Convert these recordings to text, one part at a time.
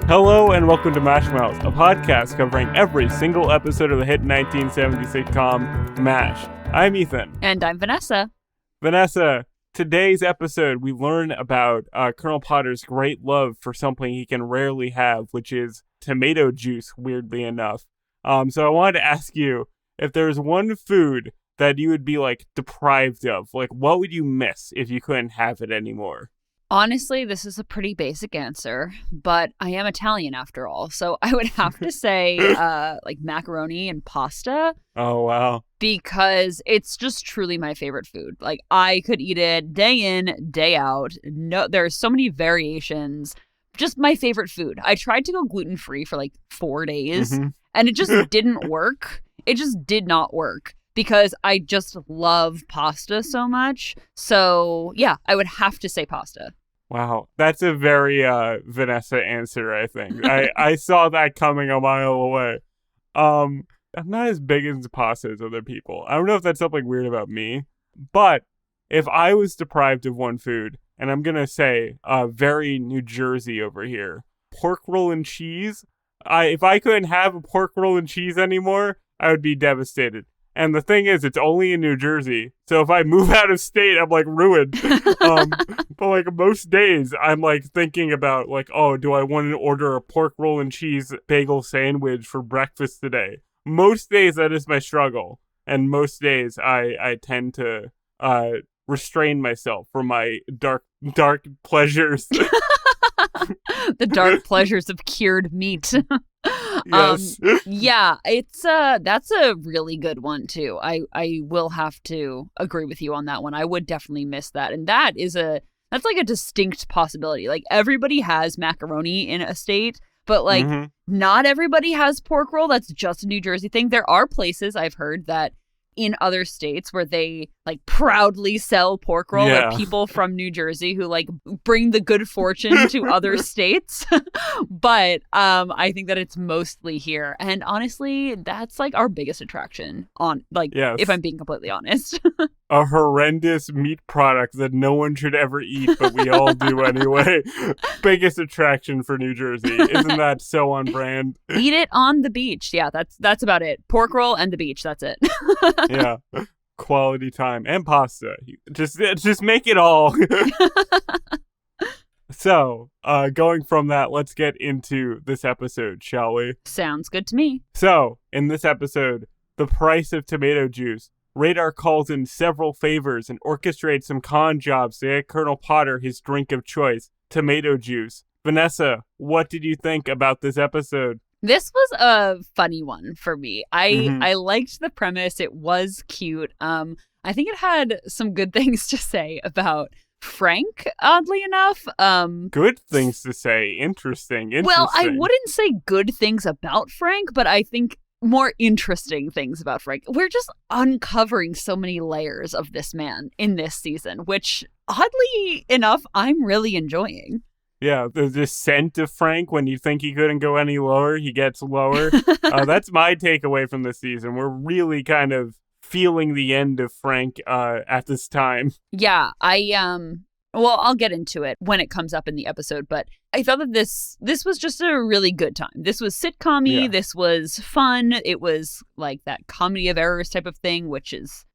Hello and welcome to MASHmouth, a podcast covering every single episode of the hit 1970 sitcom MASH. I'm Ethan. And I'm Vanessa. Vanessa, today's episode we learn about Colonel Potter's great love for something he can rarely have, which is tomato juice, weirdly enough. So I wanted to ask you, if there's one food that you would be deprived of, what would you miss if you couldn't have it anymore? Honestly, this is a pretty basic answer, but I am Italian after all. So I would have to say macaroni and pasta. Oh, wow. Because it's just truly my favorite food. I could eat it day in, day out. No, there's so many variations. Just my favorite food. I tried to go gluten-free for 4 days, and it just didn't work. It just did not work. Because I just love pasta so much. So, yeah, I would have to say pasta. Wow. That's a very Vanessa answer, I think. I saw that coming a mile away. I'm not as big into pasta as other people. I don't know if that's something weird about me. But if I was deprived of one food, and I'm going to say very New Jersey over here, pork roll and cheese. If I couldn't have a pork roll and cheese anymore, I would be devastated. And the thing is, it's only in New Jersey. So if I move out of state, I'm ruined. But most days, I'm thinking about oh, do I want to order a pork roll and cheese bagel sandwich for breakfast today? Most days, that is my struggle. And most days, I tend to restrain myself from my dark pleasures. The dark pleasures of cured meat. Yes. Yeah, it's that's a really good one too. I will have to agree with you on that one. I would definitely miss that. And that's a distinct possibility. Everybody has macaroni in a state, but not everybody has pork roll. That's just a New Jersey thing. There are places I've heard that in other states where they proudly sell pork roll, people from New Jersey who bring the good fortune to other states. But I think that it's mostly here. And honestly, that's our biggest attraction if I'm being completely honest. A horrendous meat product that no one should ever eat, but we all do anyway. Biggest attraction for New Jersey. Isn't that so on brand? Eat it on the beach. Yeah, that's about it. Pork roll and the beach. That's it. Yeah. Quality time. And pasta. Just make it all. So, going from that, let's get into this episode, shall we? Sounds good to me. So, in this episode, the price of tomato juice. Radar calls in several favors and orchestrates some con jobs to get Colonel Potter his drink of choice, tomato juice. Vanessa, what did you think about this episode? This was a funny one for me. I liked the premise. It was cute. I think it had some good things to say about Frank, oddly enough. Good things to say. Interesting. Well, I wouldn't say good things about Frank, but I think more interesting things about Frank. We're just uncovering so many layers of this man in this season, which oddly enough, I'm really enjoying. Yeah, the descent of Frank, when you think he couldn't go any lower, he gets lower. That's my takeaway from this season. We're really kind of feeling the end of Frank at this time. Yeah, I'll get into it when it comes up in the episode, but I thought that this was just a really good time. This was sitcom-y, This was fun. It was that comedy of errors type of thing, which is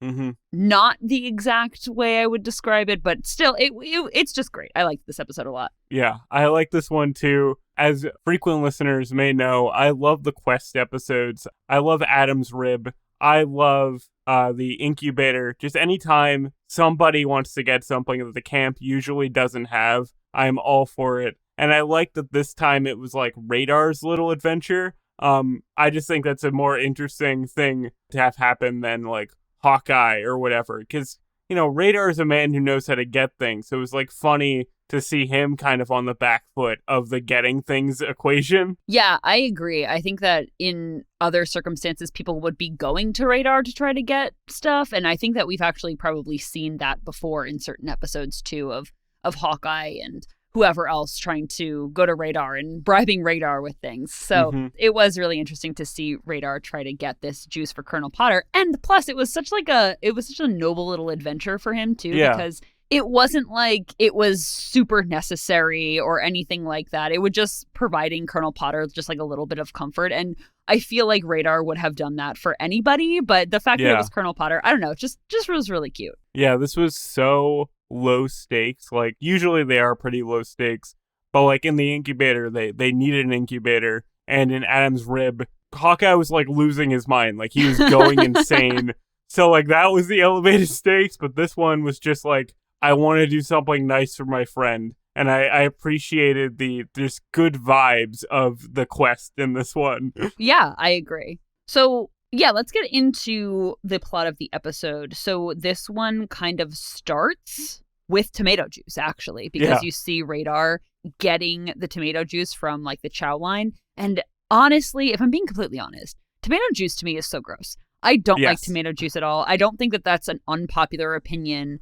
not the exact way I would describe it, but still, it's just great. I liked this episode a lot. Yeah, I like this one too. As frequent listeners may know, I love the Quest episodes. I love Adam's Rib. I love the incubator. Just anytime somebody wants to get something that the camp usually doesn't have, I'm all for it. And I like that this time it was Radar's little adventure. I just think that's a more interesting thing to have happen than Hawkeye or whatever. Because, Radar is a man who knows how to get things. So it was funny to see him kind of on the back foot of the getting things equation. Yeah, I agree. I think that in other circumstances, people would be going to Radar to try to get stuff. And I think that we've actually probably seen that before in certain episodes, too, of Hawkeye and whoever else trying to go to Radar and bribing Radar with things. So it was really interesting to see Radar try to get this juice for Colonel Potter. And plus, it was such a noble little adventure for him, too, because it wasn't like it was super necessary or anything like that. It was just providing Colonel Potter just like a little bit of comfort. And I feel like Radar would have done that for anybody. But the fact that it was Colonel Potter, I don't know, just was really cute. Yeah, this was so low stakes. Like, usually they are pretty low stakes. But like in the incubator, they needed an incubator. And in Adam's rib, Hawkeye was like losing his mind. Like, he was going insane. So like that was the elevated stakes. But this one was just like, I want to do something nice for my friend. And I appreciated the just good vibes of the quest in this one. Yeah, I agree. So, yeah, let's get into the plot of the episode. So this one kind of starts with tomato juice, actually, because you see Radar getting the tomato juice from like the chow line. And honestly, if I'm being completely honest, tomato juice to me is so gross. I don't like tomato juice at all. I don't think that that's an unpopular opinion.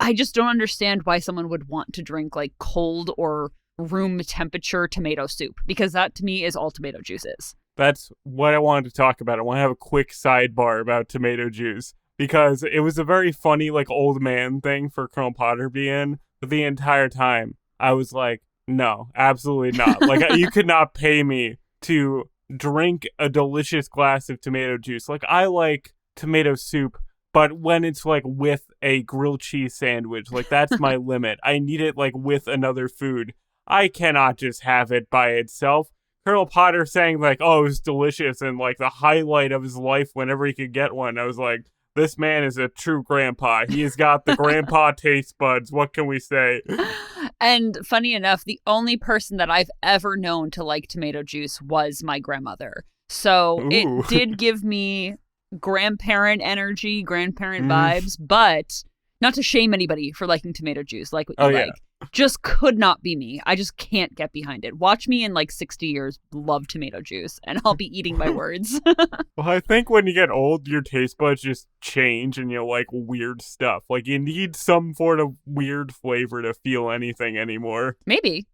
I just don't understand why someone would want to drink like cold or room temperature tomato soup, because that to me is all tomato juice is. That's what I wanted to talk about. I want to have a quick sidebar about tomato juice, because it was a very funny like old man thing for Colonel Potter to be in. But the entire time I was like, no, absolutely not. Like, you could not pay me to drink a delicious glass of tomato juice. Like, I like tomato soup, but when it's like with a grilled cheese sandwich, like that's my limit. I need it like with another food. I cannot just have it by itself. Colonel Potter saying like, oh, it was delicious and like the highlight of his life whenever he could get one. I was like, this man is a true grandpa. He has got the grandpa taste buds. What can we say? And funny enough, the only person that I've ever known to like tomato juice was my grandmother. So it did give me grandparent energy, grandparent vibes, but not to shame anybody for liking tomato juice, like what you like. Just could not be me. I just can't get behind it. Watch me in like 60 years love tomato juice, and I'll be eating my words. Well, I think when you get old, your taste buds just change and you like weird stuff. Like, you need some sort of weird flavor to feel anything anymore. Maybe.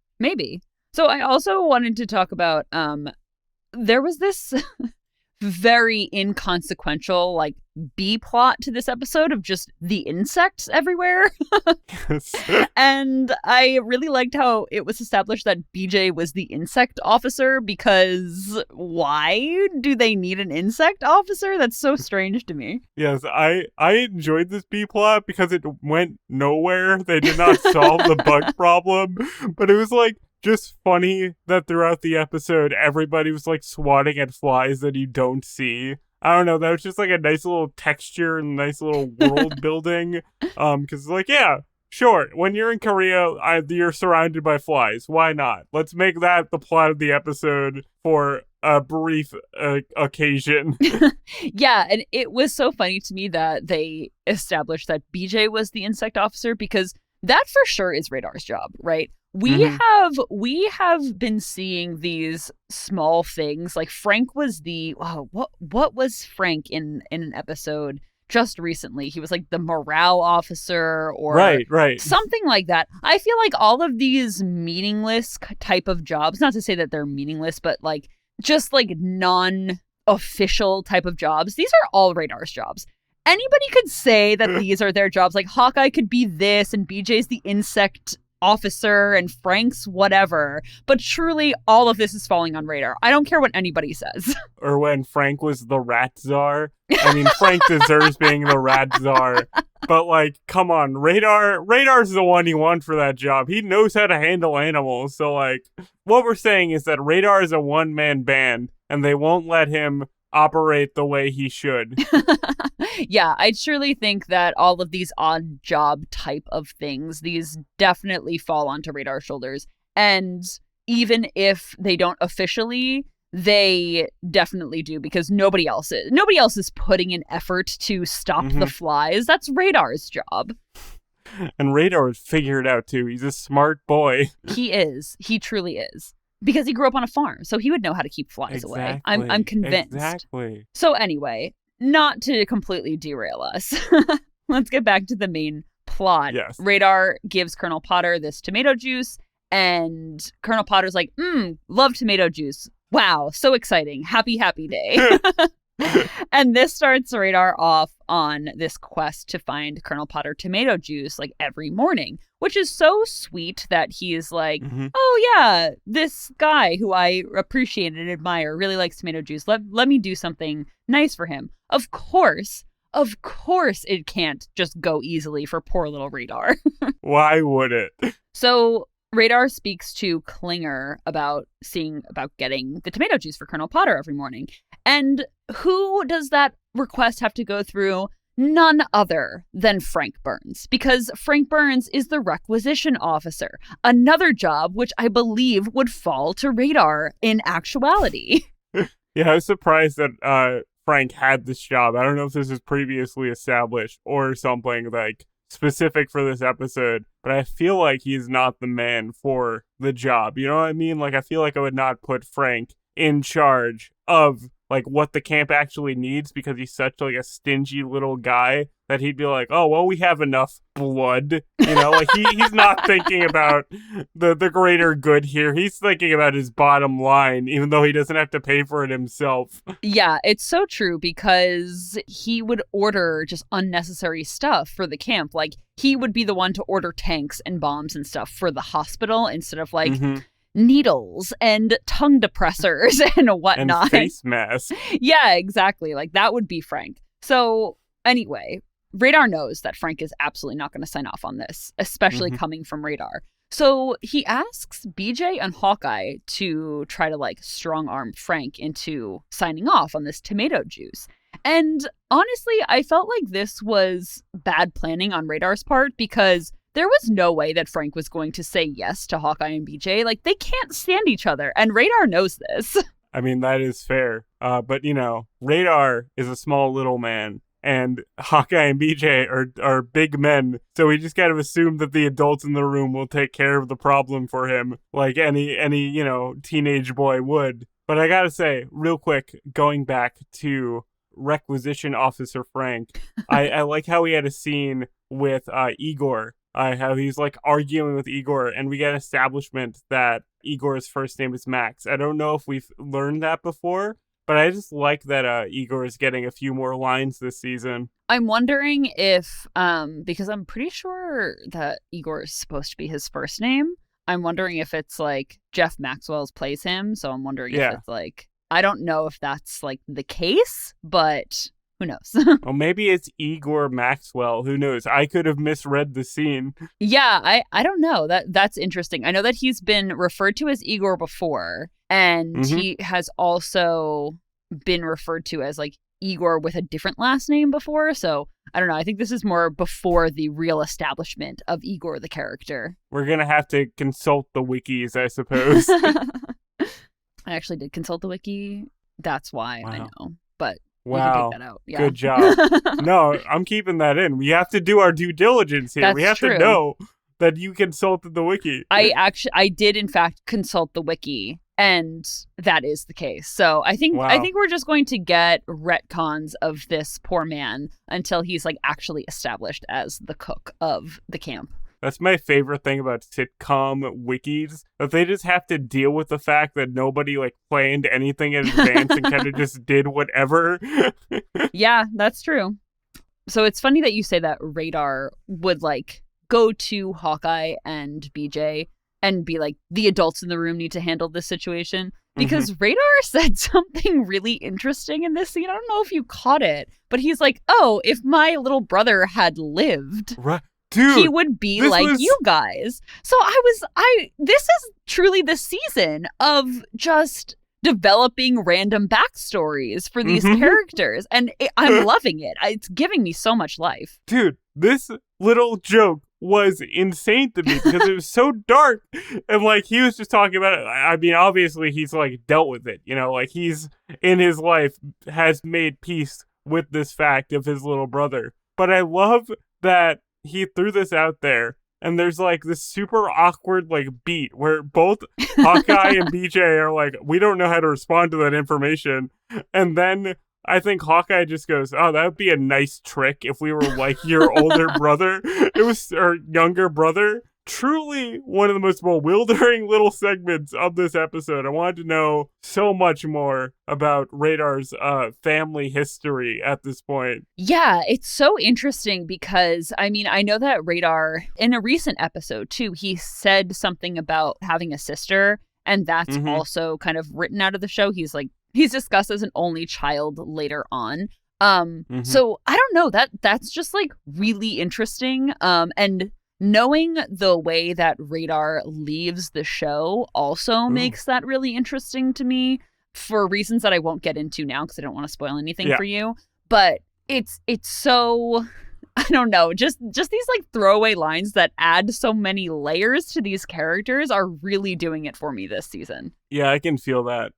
So I also wanted to talk about, there was this very inconsequential like B plot to this episode of just the insects everywhere. Yes. And I really liked how it was established that BJ was the insect officer, because why do they need an insect officer? That's so strange to me. Yes, I enjoyed this B plot because it went nowhere. They did not solve the bug problem, but it was like just funny that throughout the episode, everybody was like swatting at flies that you don't see. I don't know, that was just like a nice little texture and nice little world building. Because like, yeah, sure, when you're in Korea, you're surrounded by flies. Why not? Let's make that the plot of the episode for a brief occasion. Yeah, and it was so funny to me that they established that BJ was the insect officer, because that for sure is Radar's job, right? We have been seeing these small things. Like Frank was what was Frank in an episode just recently? He was like the morale officer or right something like that. I feel like all of these meaningless type of jobs, not to say that they're meaningless, but like just like non-official type of jobs, these are all Radar's jobs. Anybody could say that these are their jobs. Like Hawkeye could be this and BJ's the insect officer and Frank's whatever, but truly all of this is falling on Radar. I don't care what anybody says. Or when Frank was the rat czar. I mean, Frank deserves being the rat czar, but like, come on, Radar's the one you want for that job. He knows how to handle animals. So like, what we're saying is that Radar is a one-man band and they won't let him operate the way he should. Yeah, I truly think that all of these odd job type of things, these definitely fall onto Radar's shoulders. And even if they don't officially, they definitely do, because nobody else is putting an effort to stop the flies. That's Radar's job. And Radar would figure it out too. He's a smart boy. He is. He truly is. Because he grew up on a farm, so he would know how to keep flies away. I'm convinced. Exactly. So anyway, not to completely derail us, let's get back to the main plot. Yes. Radar gives Colonel Potter this tomato juice, and Colonel Potter's like, love tomato juice. Wow, so exciting. Happy day. And this starts Radar off on this quest to find Colonel Potter tomato juice like every morning, which is so sweet that he is like, oh yeah, this guy who I appreciate and admire really likes tomato juice. Let me do something nice for him. Of course, it can't just go easily for poor little Radar. Why would it? So Radar speaks to Klinger about getting the tomato juice for Colonel Potter every morning. And who does that request have to go through? None other than Frank Burns, because Frank Burns is the requisition officer, another job which I believe would fall to Radar in actuality. Yeah, I was surprised that Frank had this job. I don't know if this is previously established or something like specific for this episode, but I feel like he's not the man for the job. You know what I mean? Like, I feel like I would not put Frank in charge of like what the camp actually needs, because he's such like a stingy little guy that he'd be like, oh, well, we have enough blood. You know, like he's not thinking about the greater good here. He's thinking about his bottom line, even though he doesn't have to pay for it himself. Yeah, it's so true, because he would order just unnecessary stuff for the camp. Like, he would be the one to order tanks and bombs and stuff for the hospital instead of like needles and tongue depressors and whatnot. And face masks. Yeah, exactly. Like, that would be Frank. So anyway, Radar knows that Frank is absolutely not going to sign off on this, especially coming from Radar. So he asks BJ and Hawkeye to try to like strong arm Frank into signing off on this tomato juice. And honestly, I felt like this was bad planning on Radar's part, because there was no way that Frank was going to say yes to Hawkeye and BJ. Like, they can't stand each other, and Radar knows this. I mean, that is fair. But, you know, Radar is a small little man, and Hawkeye and BJ are big men. So we just kind of assume that the adults in the room will take care of the problem for him, like any you know, teenage boy would. But I gotta say, real quick, going back to Requisition Officer Frank, I like how he had a scene with Igor. How he's like arguing with Igor, and we get establishment that Igor's first name is Max. I don't know if we've learned that before, but I just like that Igor is getting a few more lines this season. I'm wondering if, because I'm pretty sure that Igor is supposed to be his first name. I'm wondering if it's like Jeff Maxwell's plays him, so I'm wondering if it's like, I don't know if that's like the case, but who knows? Well, maybe it's Igor Maxwell. Who knows? I could have misread the scene. Yeah, I don't know. That's interesting. I know that he's been referred to as Igor before, and he has also been referred to as like Igor with a different last name before. So I don't know. I think this is more before the real establishment of Igor the character. We're going to have to consult the wikis, I suppose. I actually did consult the wiki. That's why I know. But wow. Take that out. Yeah. Good job. No, I'm keeping that in. We have to do our due diligence here. We have to know that you consulted the wiki. I did in fact consult the wiki, and that is the case. So I think we're just going to get retcons of this poor man until he's like actually established as the cook of the camp. That's my favorite thing about sitcom wikis, that they just have to deal with the fact that nobody like planned anything in advance and kind of just did whatever. Yeah, that's true. So it's funny that you say that Radar would like go to Hawkeye and BJ and be like, the adults in the room need to handle this situation. Because Radar said something really interesting in this scene. I don't know if you caught it, but he's like, oh, if my little brother had lived... Right. Dude, he would be like you guys. So this is truly the season of just developing random backstories for these characters. And I'm loving it. It's giving me so much life. Dude, this little joke was insane to me because it was so dark. And like, he was just talking about it. I mean, obviously he's like dealt with it, you know, like he's in his life has made peace with this fact of his little brother. But I love that he threw this out there, and there's like this super awkward like beat where both Hawkeye and BJ are like, we don't know how to respond to that information. And then I think Hawkeye just goes, oh, that would be a nice trick if we were like your older brother. It was, or younger brother, truly one of the most bewildering little segments of this episode. I wanted to know so much more about Radar's family history at this point. Yeah, it's so interesting because, I mean, I know that Radar, in a recent episode too, he said something about having a sister, and that's also kind of written out of the show. He's discussed as an only child later on. So I don't know, that's just like really interesting. And knowing the way that Radar leaves the show also makes that really interesting to me for reasons that I won't get into now because I don't want to spoil anything for you. But it's so, I don't know, just these like throwaway lines that add so many layers to these characters are really doing it for me this season. Yeah, I can feel that.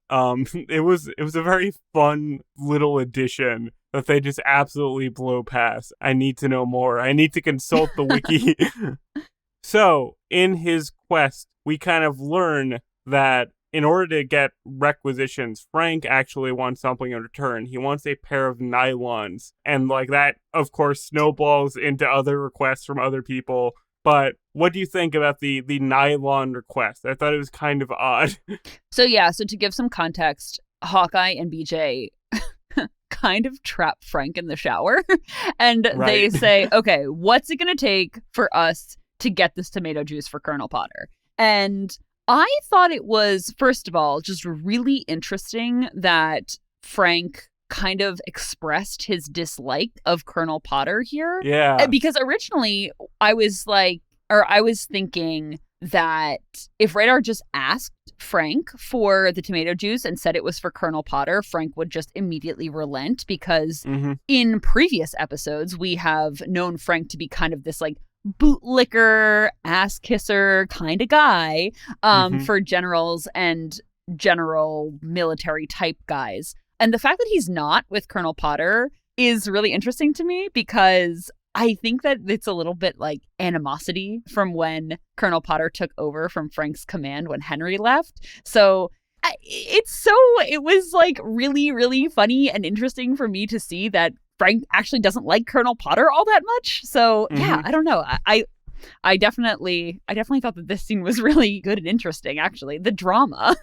It was a very fun little addition that they just absolutely blow past. I need to know more. I need to consult the wiki. So, in his quest, we kind of learn that in order to get requisitions, Frank actually wants something in return. He wants a pair of nylons. And like that, of course, snowballs into other requests from other people. But what do you think about the nylon request? I thought it was kind of odd. So to give some context, Hawkeye and BJ kind of trap Frank in the shower. And they say, okay, what's it going to take for us to get this tomato juice for Colonel Potter? And I thought it was, first of all, just really interesting that Frank kind of expressed his dislike of Colonel Potter here. Yeah. Because originally I was thinking that if Radar just asked Frank for the tomato juice and said it was for Colonel Potter, Frank would just immediately relent because in previous episodes, we have known Frank to be kind of this like bootlicker, ass kisser kind of guy for generals and general military type guys. And the fact that he's not with Colonel Potter is really interesting to me because I think that it's a little bit like animosity from when Colonel Potter took over from Frank's command when Henry left. So it was like really, really funny and interesting for me to see that Frank actually doesn't like Colonel Potter all that much. So yeah, I don't know. I definitely thought that this scene was really good and interesting, actually. The drama.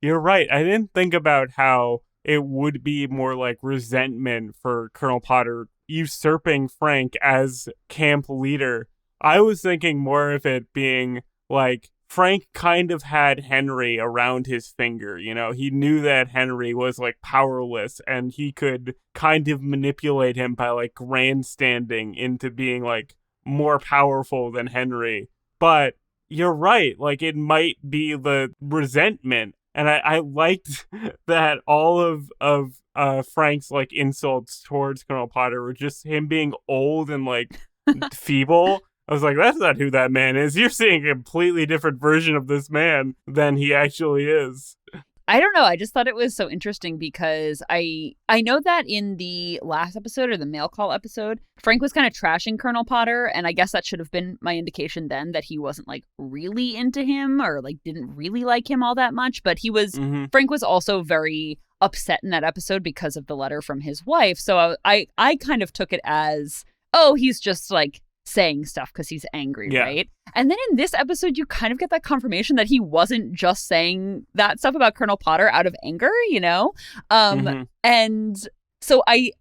You're right. I didn't think about how it would be more like resentment for Colonel Potter usurping Frank as camp leader. I was thinking more of it being like Frank kind of had Henry around his finger, you know? He knew that Henry was like powerless and he could kind of manipulate him by like grandstanding into being like more powerful than Henry. But you're right, like it might be the resentment. And I liked that all of Frank's like insults towards Colonel Potter were just him being old and like feeble. I was like, that's not who that man is. You're seeing a completely different version of this man than he actually is. I don't know. I just thought it was so interesting because I know that in the last episode or the mail call episode, Frank was kind of trashing Colonel Potter. And I guess that should have been my indication then that he wasn't like really into him or like didn't really like him all that much. But Frank was also very upset in that episode because of the letter from his wife. So I kind of took it as, oh, he's just like saying stuff because he's angry, right? And then in this episode, you kind of get that confirmation that he wasn't just saying that stuff about Colonel Potter out of anger, you know? And so I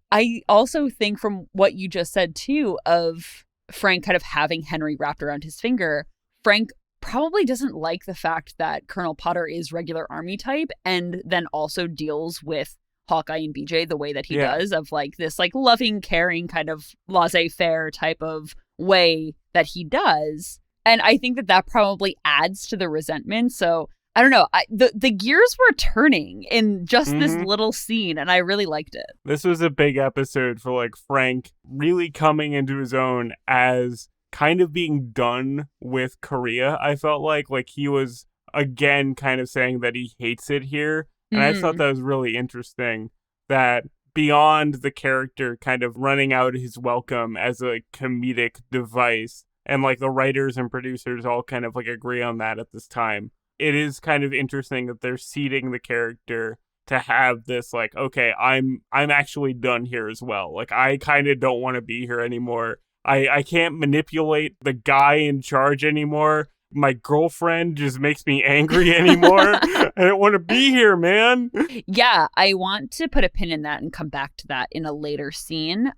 also think from what you just said, too, of Frank kind of having Henry wrapped around his finger, Frank probably doesn't like the fact that Colonel Potter is regular army type and then also deals with Hawkeye and BJ the way that he does, of like this like loving, caring kind of laissez-faire type of way that he does. And I think that probably adds to the resentment. So I don't know. The gears were turning in just this little scene, and I really liked it. This was a big episode for like Frank really coming into his own as kind of being done with Korea. I felt like he was again kind of saying that he hates it here. And I thought that was really interesting that beyond the character kind of running out his welcome as a comedic device, and like the writers and producers all kind of like agree on that at this time, it is kind of interesting that they're seeding the character to have this like, okay, I'm actually done here as well. Like I kind of don't want to be here anymore. I can't manipulate the guy in charge anymore. My girlfriend just makes me angry anymore. I don't want to be here, man. Yeah, I want to put a pin in that and come back to that in a later scene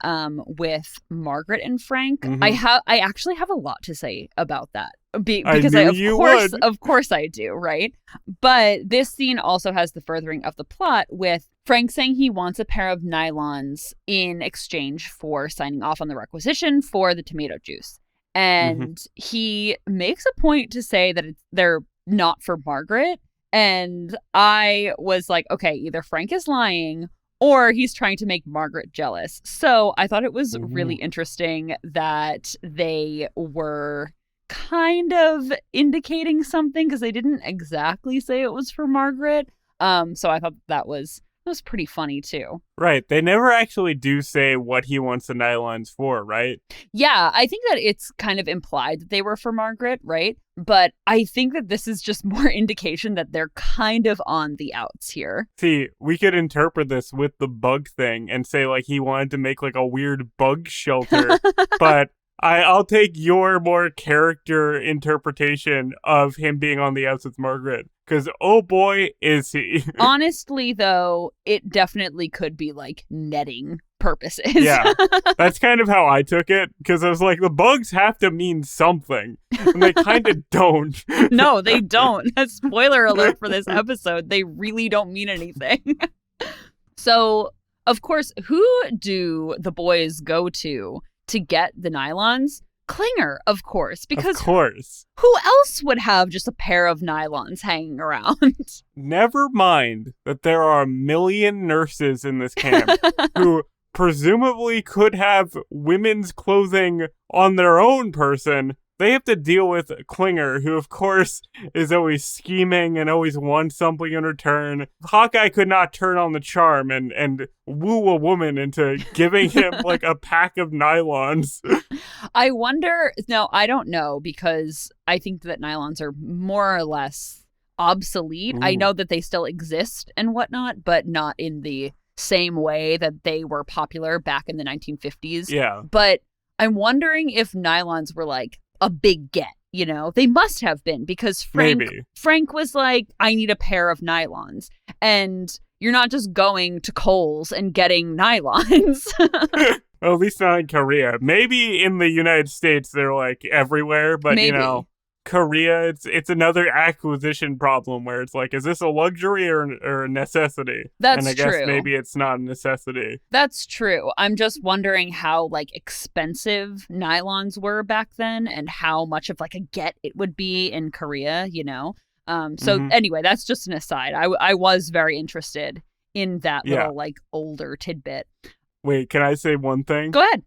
with Margaret and Frank. Mm-hmm. I actually have a lot to say about that. Because Of course I do, right? But this scene also has the furthering of the plot with Frank saying he wants a pair of nylons in exchange for signing off on the requisition for the tomato juice. And he makes a point to say that they're not for Margaret. And I was like, okay, either Frank is lying or he's trying to make Margaret jealous. So I thought it was really interesting that they were kind of indicating something because they didn't exactly say it was for Margaret. So I thought that was pretty funny too. Right. They never actually do say what he wants the nylons for, right? Yeah, I think that it's kind of implied that they were for Margaret, right? But I think that this is just more indication that they're kind of on the outs here. See, we could interpret this with the bug thing and say like he wanted to make like a weird bug shelter, but I'll take your more character interpretation of him being on the outs with Margaret. Because, oh boy, is he. Honestly, though, it definitely could be, like, netting purposes. Yeah, that's kind of how I took it. Because I was like, the bugs have to mean something. And they kind of don't. No, they don't. Spoiler alert for this episode. They really don't mean anything. So, of course, who do the boys go to get the nylons? Klinger, of course, because who else would have just a pair of nylons hanging around? Never mind that there are a million nurses in this camp who presumably could have women's clothing on their own person. They have to deal with Klinger, who, of course, is always scheming and always wants something in return. Hawkeye could not turn on the charm and woo a woman into giving him, like, a pack of nylons. I wonder... No, I don't know, because I think that nylons are more or less obsolete. Ooh. I know that they still exist and whatnot, but not in the same way that they were popular back in the 1950s. Yeah. But I'm wondering if nylons were, like, a big get, you know? They must have been, because Frank was like, I need a pair of nylons. And you're not just going to Kohl's and getting nylons. Well, at least not in Korea. Maybe in the United States they're like everywhere, but Maybe. You know, Korea, it's another acquisition problem where it's like, is this a luxury or a necessity? That's and I true. guess maybe it's not a necessity. That's true. I'm just wondering how like expensive nylons were back then and how much of like a get it would be in Korea, you know? Anyway, that's just an aside. I was very interested in that little like older tidbit. Wait, can I say one thing? Go ahead.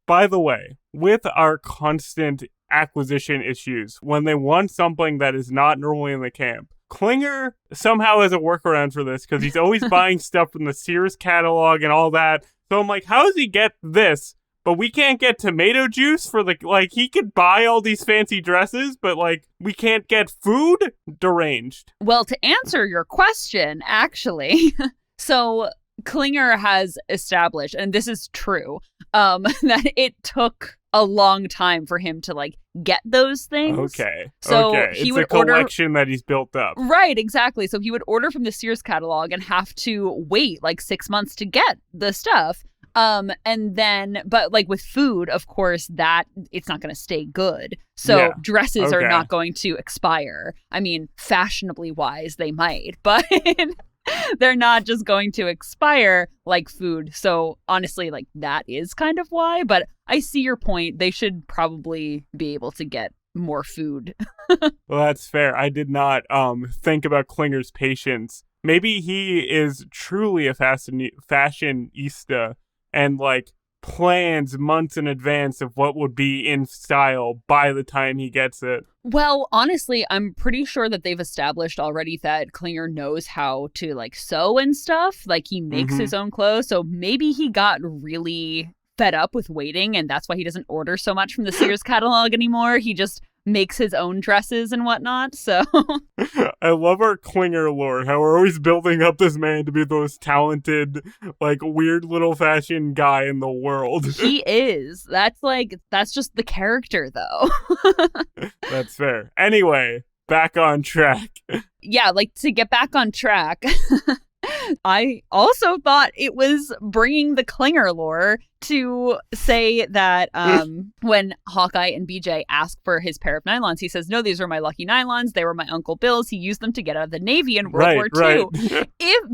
By the way, with our constant acquisition issues, when they want something that is not normally in the camp, Klinger somehow has a workaround for this because he's always buying stuff from the Sears catalog and all that. So I'm like, how does he get this? But we can't get tomato juice for like, he could buy all these fancy dresses, but like, we can't get food? Deranged. Well, to answer your question, actually, so Klinger has established, and this is true, that it took a long time for him to like get those things. Okay. So it's he would a collection that he's built up. Right, exactly. So he would order from the Sears catalog and have to wait like 6 months to get the stuff. And then, but like with food, of course, that it's not going to stay good. So dresses are not going to expire. I mean, fashionably wise, they might, but they're not just going to expire like food. So honestly, like that is kind of why, but I see your point. They should probably be able to get more food. Well, that's fair. I did not think about Klinger's patience. Maybe he is truly a fashionista and like plans months in advance of what would be in style by the time he gets it. Well, honestly, I'm pretty sure that they've established already that Klinger knows how to like sew and stuff. Like he makes his own clothes. So maybe he got really fed up with waiting and that's why he doesn't order so much from the Sears catalog anymore. He just makes his own dresses and whatnot. So I love our Klinger lore, how we're always building up this man to be the most talented, like, weird little fashion guy in the world. he is. That's just the character, though. That's fair. Anyway, back on track. Yeah, like, to get back on track, I also thought it was bringing the Klinger lore to say that when Hawkeye and BJ ask for his pair of nylons, he says, no, these are my lucky nylons. They were my Uncle Bill's. He used them to get out of the Navy in World War II.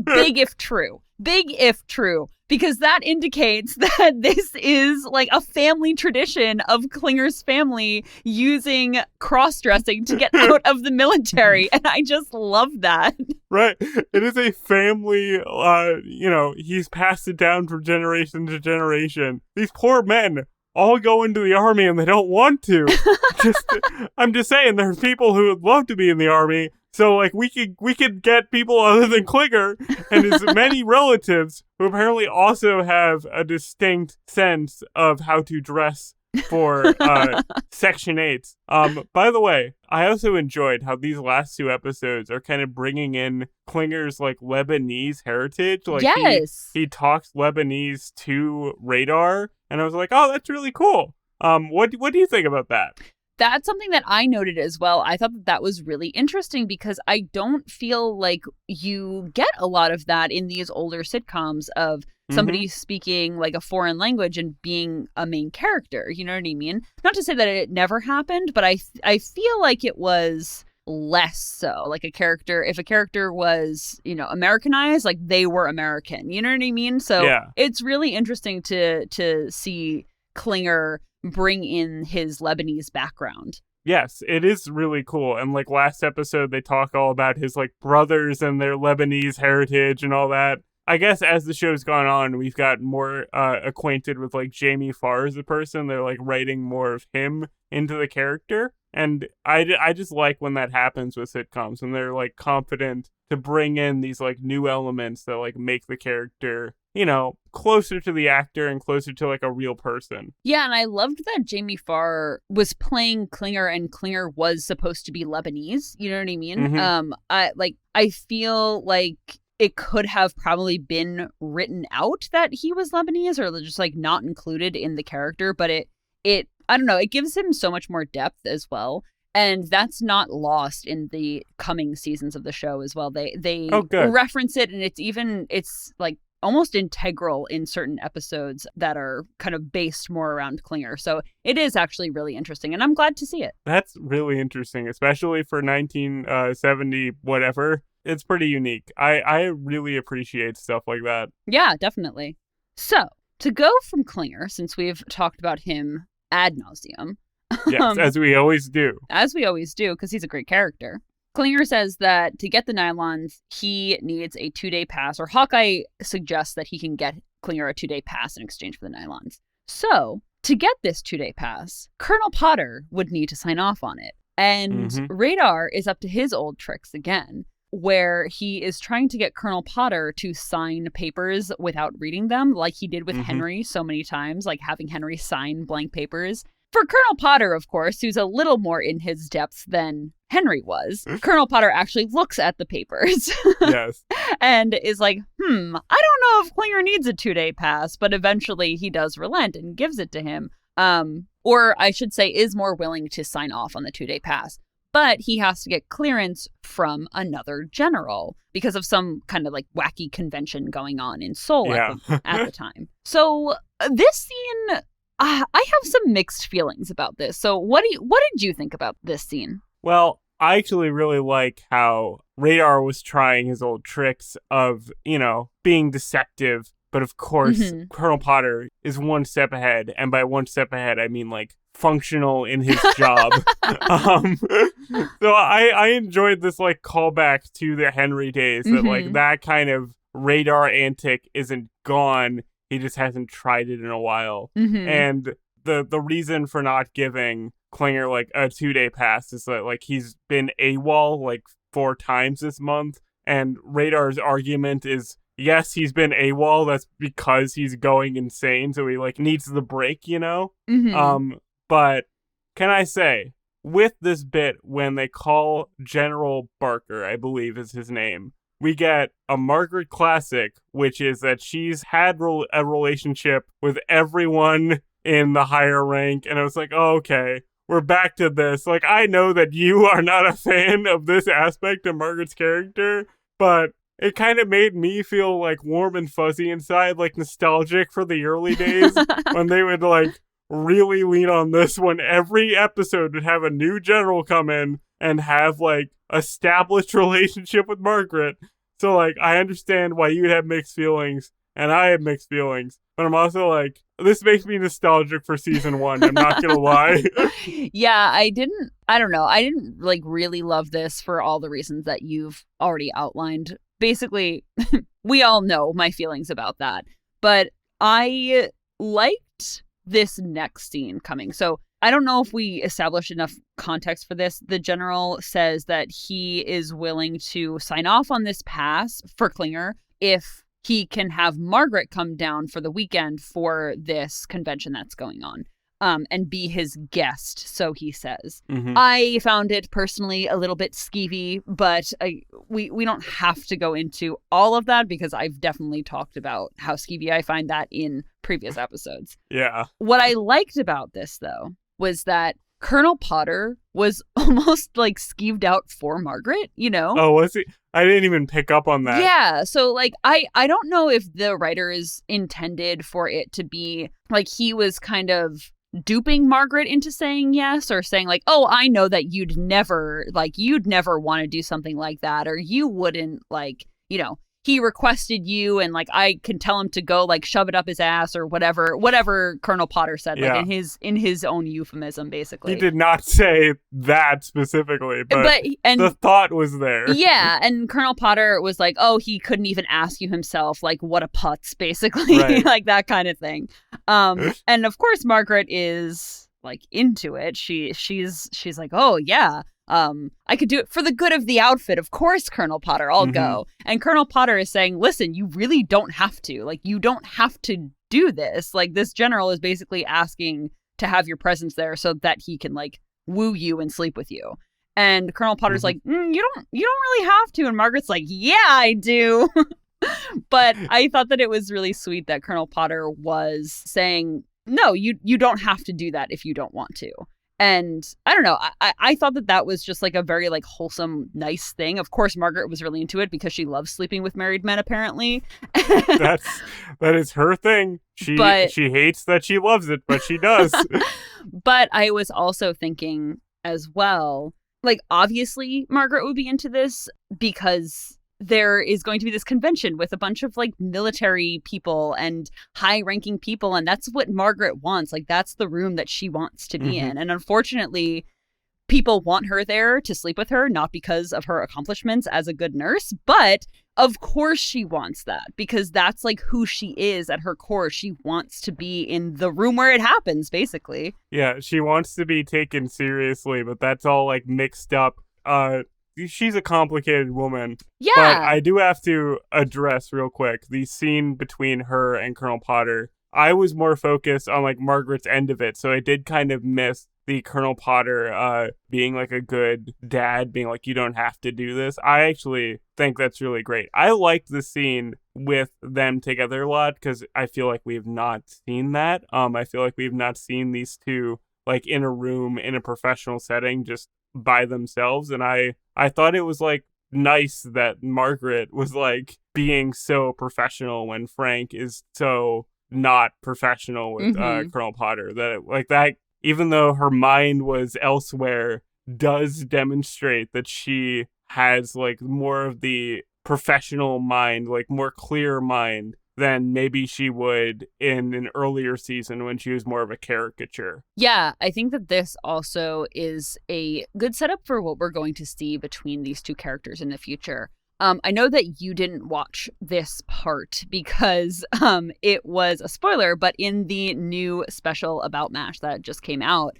Big if true, because that indicates that this is like a family tradition of Klinger's family using cross-dressing to get out of the military. And I just love that. Right. It is a family, he's passed it down from generation to generation. These poor men all go into the army and they don't want to. I'm just saying, there's people who would love to be in the army. So, like, we could get people other than Klinger and his many relatives who apparently also have a distinct sense of how to dress for Section 8. By the way, I also enjoyed how these last two episodes are kind of bringing in Klinger's, like, Lebanese heritage. Like, yes. He talks Lebanese to Radar, and I was like, oh, that's really cool. What do you think about that? That's something that I noted as well. I thought that was really interesting because I don't feel like you get a lot of that in these older sitcoms of somebody speaking like a foreign language and being a main character. You know what I mean? Not to say that it never happened, but I feel like it was less so. Like if a character was, Americanized, like they were American. You know what I mean? So It's really interesting to see Klinger bring in his Lebanese background. Yes, it is really cool. And like last episode, they talk all about his like brothers and their Lebanese heritage and all that. I guess as the show's gone on, we've got more acquainted with like Jamie Farr as a person. They're like writing more of him into the character. And I just like when that happens with sitcoms, when they're like confident to bring in these like new elements that like make the character, closer to the actor and closer to like a real person. Yeah, and I loved that Jamie Farr was playing Klinger and Klinger was supposed to be Lebanese. You know what I mean? I feel like it could have probably been written out that he was Lebanese or just like not included in the character, but it I don't know, it gives him so much more depth as well. And that's not lost in the coming seasons of the show as well. They reference it, and it's like almost integral in certain episodes that are kind of based more around Klinger. So it is actually really interesting, and I'm glad to see it. That's really interesting, especially for 1970 whatever. It's pretty unique. I really appreciate stuff like that. Yeah, definitely. So to go from Klinger, since we've talked about him ad nauseum. Yes, as we always do. As we always do, because he's a great character. Klinger says that to get the nylons, he needs a 2-day pass, or Hawkeye suggests that he can get Klinger a 2-day pass in exchange for the nylons. So, to get this 2-day pass, Colonel Potter would need to sign off on it. And Radar is up to his old tricks again, where he is trying to get Colonel Potter to sign papers without reading them, like he did with Henry so many times, like having Henry sign blank papers. For Colonel Potter, of course, who's a little more in his depth than Henry was, Colonel Potter actually looks at the papers. Yes. And is like, I don't know if Klinger needs a 2-day pass, but eventually he does relent and gives it to him. Or I should say is more willing to sign off on the 2-day pass. But he has to get clearance from another general because of some kind of like wacky convention going on in Seoul at the time. So this scene, I have some mixed feelings about this. So what did you think about this scene? Well, I actually really like how Radar was trying his old tricks of, being deceptive. But of course, Colonel Potter is one step ahead. And by one step ahead, I mean like functional in his job. So I enjoyed this like callback to the Henry days that like that kind of Radar antic isn't gone. He just hasn't tried it in a while. And the reason for not giving Klinger like a 2-day pass is that like he's been AWOL like 4 times this month. And Radar's argument is, yes, he's been AWOL. That's because he's going insane. So he like needs the break, But can I say, with this bit, when they call General Barker, I believe is his name, we get a Margaret classic, which is that she's had a relationship with everyone in the higher rank. And I was like, oh, okay, we're back to this. Like, I know that you are not a fan of this aspect of Margaret's character, but it kind of made me feel like warm and fuzzy inside, like nostalgic for the early days when they would like really lean on this one. Every episode would have a new general come in and have like established relationship with Margaret. So like I understand why you'd have mixed feelings and I have mixed feelings, but I'm also like, this makes me nostalgic for season 1. I'm not gonna lie. Yeah, I didn't like really love this for all the reasons that you've already outlined. Basically, we all know my feelings about that, but I liked this next scene coming. So I don't know if we established enough context for this. The general says that he is willing to sign off on this pass for Klinger if he can have Margaret come down for the weekend for this convention that's going on, and be his guest, so he says. Mm-hmm. I found it personally a little bit skeevy, but we don't have to go into all of that because I've definitely talked about how skeevy I find that in previous episodes. Yeah. What I liked about this, though, was that Colonel Potter was almost like skeeved out for Margaret, you know? Oh, was he? I didn't even pick up on that. Yeah, so like I don't know if the writers intended for it to be like he was kind of duping Margaret into saying yes, or saying like, oh, I know that you'd never want to do something like that, or you wouldn't, like, you know, he requested you and like I can tell him to go like shove it up his ass or whatever Colonel Potter said, like in his own euphemism, basically. He did not say that specifically, but the thought was there. Yeah, and Colonel Potter was like, oh, he couldn't even ask you himself, like, what a putz, basically. Right. Like that kind of thing. And of course Margaret is like into it. She's like, oh yeah, I could do it for the good of the outfit. Of course, Colonel Potter, I'll go. And Colonel Potter is saying, listen, you really don't have to. Like, you don't have to do this. Like, this general is basically asking to have your presence there so that he can, like, woo you and sleep with you. And Colonel Potter's like, you don't really have to. And Margaret's like, yeah, I do. But I thought that it was really sweet that Colonel Potter was saying, no, you don't have to do that if you don't want to. And I don't know, I thought that was just like a very like wholesome, nice thing. Of course, Margaret was really into it because she loves sleeping with married men, apparently. That is her thing. She hates that she loves it, but she does. But I was also thinking as well, like, obviously Margaret would be into this because there is going to be this convention with a bunch of like military people and high ranking people. And that's what Margaret wants. Like, that's the room that she wants to be in. And unfortunately, people want her there to sleep with her, not because of her accomplishments as a good nurse, but of course she wants that because that's like who she is at her core. She wants to be in the room where it happens, basically. Yeah, she wants to be taken seriously, but that's all like mixed up. She's a complicated woman. Yeah. But I do have to address real quick the scene between her and Colonel Potter. I was more focused on like Margaret's end of it, so I did kind of miss the Colonel Potter being like a good dad, being like, you don't have to do this. I actually think that's really great. I liked the scene with them together a lot because I feel like we have not seen that. I feel like we've not seen these two like in a room in a professional setting just by themselves, and I thought it was like nice that Margaret was like being so professional when Frank is so not professional with Colonel Potter. That even though her mind was elsewhere, does demonstrate that she has like more of the professional mind, like more clear mind than maybe she would in an earlier season when she was more of a caricature. Yeah, I think that this also is a good setup for what we're going to see between these two characters in the future. I know that you didn't watch this part because it was a spoiler, but in the new special about MASH that just came out,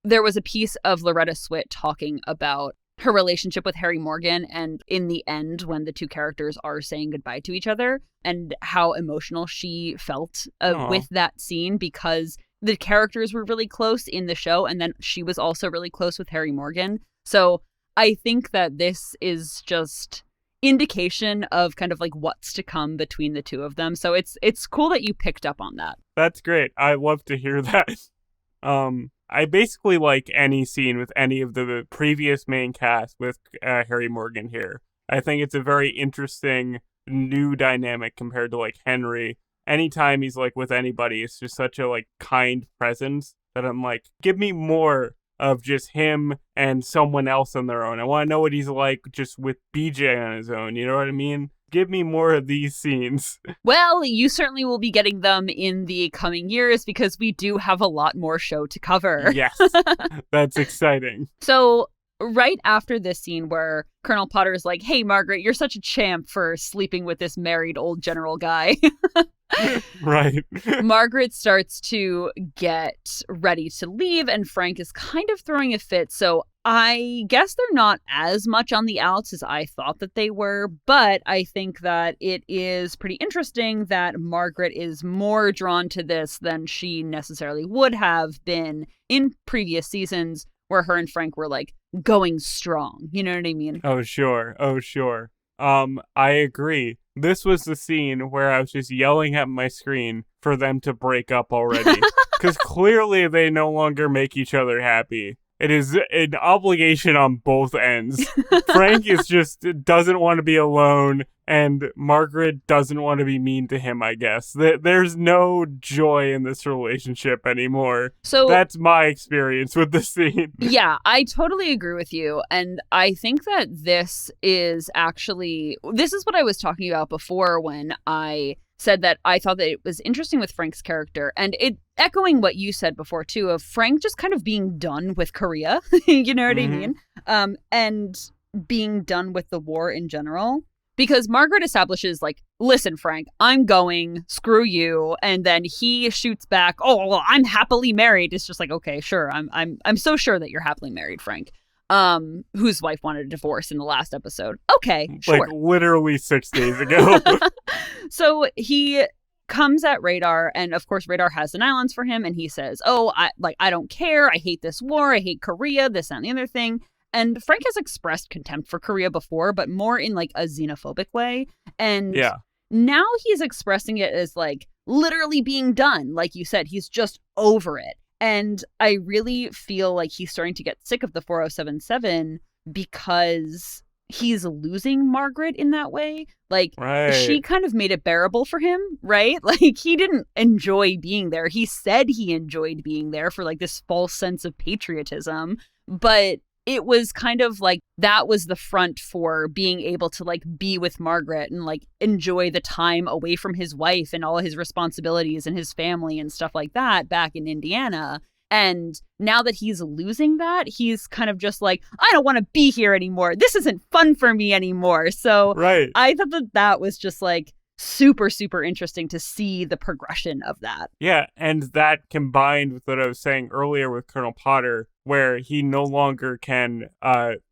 there was a piece of Loretta Swit talking about her relationship with Harry Morgan, and in the end when the two characters are saying goodbye to each other, and how emotional she felt with that scene, because the characters were really close in the show, and then she was also really close with Harry Morgan. So I think that this is just indication of kind of like what's to come between the two of them. So it's cool that you picked up on that. That's great. I love to hear that. I basically like any scene with any of the previous main cast with Harry Morgan here. I think it's a very interesting new dynamic compared to like Henry. Anytime he's like with anybody, it's just such a like kind presence that I'm like, give me more of just him and someone else on their own. I want to know what he's like just with BJ on his own. You know what I mean? Give me more of these scenes. Well, you certainly will be getting them in the coming years because we do have a lot more show to cover. Yes, that's exciting. So right after this scene where Colonel Potter is like, hey, Margaret, you're such a champ for sleeping with this married old general guy. Right. Margaret starts to get ready to leave, and Frank is kind of throwing a fit. So I guess they're not as much on the outs as I thought that they were, but I think that it is pretty interesting that Margaret is more drawn to this than she necessarily would have been in previous seasons where her and Frank were like going strong. You know what I mean? Oh, sure. I agree. This was the scene where I was just yelling at my screen for them to break up already. Because clearly they no longer make each other happy. It is an obligation on both ends. Frank doesn't want to be alone, and Margaret doesn't want to be mean to him, I guess. There's no joy in this relationship anymore. So that's my experience with the scene. Yeah, I totally agree with you. And I think that this is what I was talking about before when I said that I thought that it was interesting with Frank's character, and it echoing what you said before too, of Frank just kind of being done with Korea, you know what I mean? And being done with the war in general. Because Margaret establishes like, listen, Frank, I'm going, screw you. And then he shoots back, oh, well, I'm happily married. It's just like, okay, sure. I'm so sure that you're happily married, Frank. Whose wife wanted a divorce in the last episode. Okay, sure. Like literally 6 days ago. So he comes at Radar, and of course Radar has the nylons for him, and he says, oh, I don't care. I hate this war. I hate Korea, this, that, and the other thing. And Frank has expressed contempt for Korea before, but more in like a xenophobic way. And now he's expressing it as like literally being done. Like you said, he's just over it. And I really feel like he's starting to get sick of the 4077 because he's losing Margaret in that way. Like, She kind of made it bearable for him, right? Like, he didn't enjoy being there. He said he enjoyed being there for, like, this false sense of patriotism. But it was kind of like that was the front for being able to, like, be with Margaret and, like, enjoy the time away from his wife and all his responsibilities and his family and stuff like that back in Indiana. And now that he's losing that, he's kind of just like, I don't want to be here anymore. This isn't fun for me anymore. So I thought that was just like super, super interesting to see the progression of that. Yeah. And that combined with what I was saying earlier with Colonel Potter, where he no longer can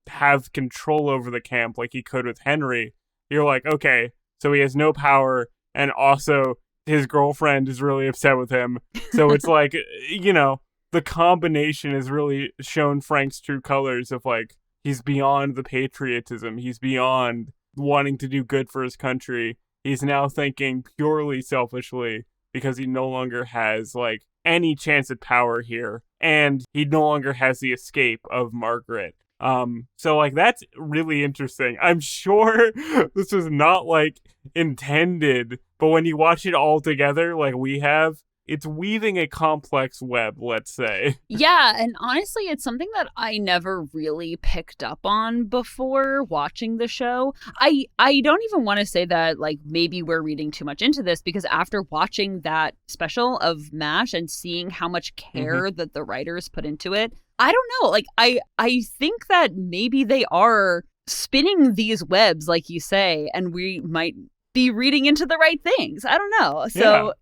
have control over the camp like he could with Henry. You're like, okay, so he has no power. And also his girlfriend is really upset with him. So it's like, you know, the combination has really shown Frank's true colors of like, he's beyond the patriotism. He's beyond wanting to do good for his country. He's now thinking purely selfishly because he no longer has like any chance at power here. And he no longer has the escape of Margaret. So like, that's really interesting. I'm sure this was not like intended, but when you watch it all together, like we have, it's weaving a complex web, let's say. Yeah, and honestly, it's something that I never really picked up on before watching the show. I don't even want to say that, like, maybe we're reading too much into this, because after watching that special of MASH and seeing how much care that the writers put into it, I don't know. Like, I think that maybe they are spinning these webs, like you say, and we might be reading into the right things. I don't know. So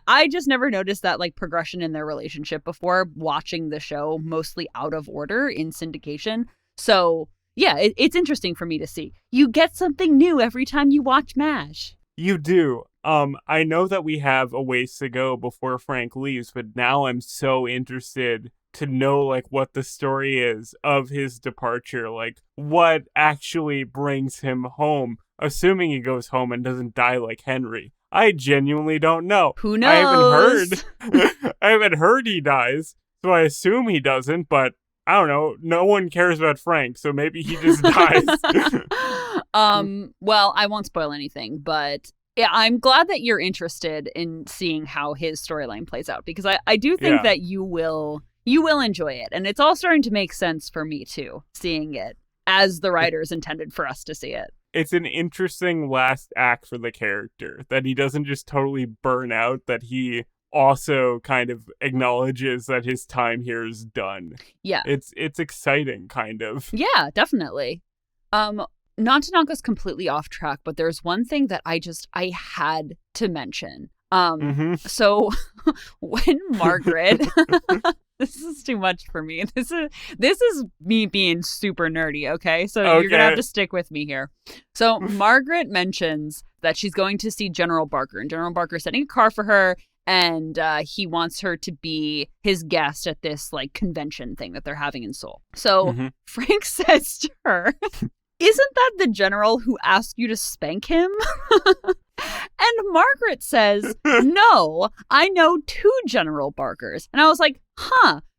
I just never noticed that like progression in their relationship before watching the show mostly out of order in syndication. So yeah, it's interesting for me to see. You get something new every time you watch MASH. You do. I know that we have a ways to go before Frank leaves, but now I'm so interested to know, like, what the story is of his departure, like, what actually brings him home, assuming he goes home and doesn't die like Henry. I genuinely don't know. Who knows? I haven't heard he dies, so I assume he doesn't, but I don't know. No one cares about Frank, so maybe he just dies. Well, I won't spoil anything, but yeah, I'm glad that you're interested in seeing how his storyline plays out, because I do think that you will enjoy it. And it's all starting to make sense for me too, seeing it as the writers intended for us to see it. It's an interesting last act for the character, that he doesn't just totally burn out, that he also kind of acknowledges that his time here is done. Yeah. It's exciting, kind of. Yeah, definitely. Not to knock us completely off track, but there's one thing that I had to mention. So when Margaret this is too much for me. This is me being super nerdy, okay? So you're going to have to stick with me here. So Margaret mentions that she's going to see General Barker, and General Barker's sending a car for her, and he wants her to be his guest at this like convention thing that they're having in Seoul. So Frank says to her, "Isn't that the general who asked you to spank him?" And Margaret says, "No, I know 2 General Barkers." And I was like,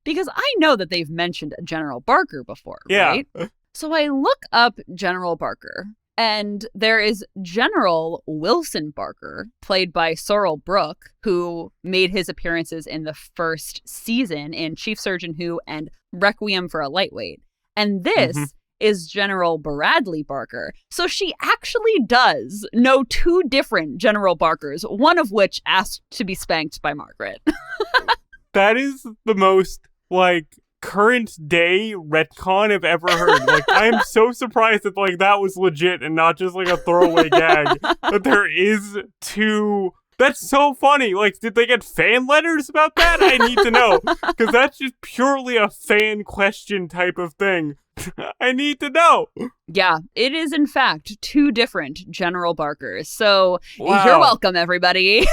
because I know that they've mentioned a General Barker before, right? So I look up General Barker, and there is General Wilson Barker, played by Sorrel Brooke, who made his appearances in the first season in Chief Surgeon Who and Requiem for a Lightweight. And this is General Bradley Barker. So she actually does know 2 different General Barkers, one of which asked to be spanked by Margaret. That is the most, like, current day retcon I've ever heard. Like, I'm so surprised that, like, that was legit and not just, like, a throwaway gag. That there is 2... That's so funny. Like, did they get fan letters about that? I need to know. Because that's just purely a fan question type of thing. I need to know. Yeah, it is in fact 2 different General Barkers. So wow. You're welcome, everybody.